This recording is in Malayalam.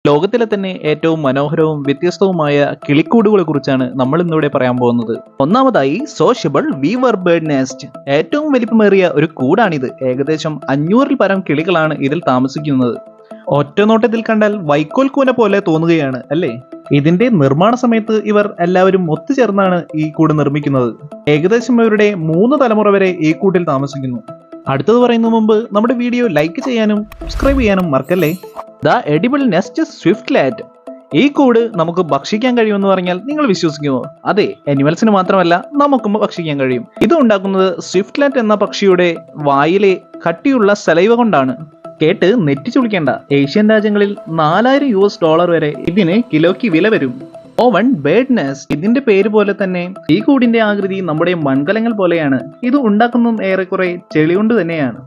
ലോകത്തിലെ തന്നെ ഏറ്റവും മനോഹരവും വ്യത്യസ്തവുമായ കിളിക്കൂടുകളെ കുറിച്ചാണ് നമ്മൾ ഇന്നിവിടെ പറയാൻ പോകുന്നത്. ഒന്നാമതായി സോഷ്യബിൾ വീവർ ബേർഡ് നെസ്റ്റ്. ഏറ്റവും വലിപ്പമേറിയ ഒരു കൂടാണിത്. ഏകദേശം 500-ൽ പരം കിളികളാണ് ഇതിൽ താമസിക്കുന്നത്. ഒറ്റനോട്ടത്തിൽ കണ്ടാൽ വൈക്കോൽ കൂന പോലെ തോന്നുകയാണ് അല്ലേ? ഇതിന്റെ നിർമ്മാണ സമയത്ത് ഇവർ എല്ലാവരും ഒത്തുചേർന്നാണ് ഈ കൂട് നിർമ്മിക്കുന്നത്. ഏകദേശം ഇവരുടെ 3 തലമുറ വരെ ഈ കൂട്ടിൽ താമസിക്കുന്നു. അടുത്തത് പറയുന്നതിന് മുമ്പ് നമ്മുടെ വീഡിയോ ലൈക്ക് ചെയ്യാനും സബ്സ്ക്രൈബ് ചെയ്യാനും മറക്കല്ലേ. The edible nest swiftlet. ഈ കൂട് നമുക്ക് ഭക്ഷിക്കാൻ കഴിയുമെന്ന് പറഞ്ഞാൽ നിങ്ങൾ വിശ്വസിക്കുമോ? അതെ, അനിമൽസിന് മാത്രമല്ല നമുക്കും ഭക്ഷിക്കാൻ കഴിയും. ഇത് ഉണ്ടാക്കുന്നത് സ്വിഫ്റ്റ്ലാറ്റ് എന്ന പക്ഷിയുടെ വായിലെ കട്ടിയുള്ള സലൈവ കൊണ്ടാണ്. കേട്ട് നെറ്റിച്ചുളിക്കേണ്ട. ഏഷ്യൻ രാജ്യങ്ങളിൽ $4000 വരെ ഇതിന് കിലോയ്ക്ക് വില വരും. Oven bird nest. ഇതിന്റെ പേര് പോലെ തന്നെ ഈ കൂടിന്റെ ആകൃതി നമ്മുടെ മൺകലങ്ങൾ പോലെയാണ്. ഇത് ഉണ്ടാക്കുന്നതും ഏറെക്കുറെ ചെളി കൊണ്ട് തന്നെയാണ്.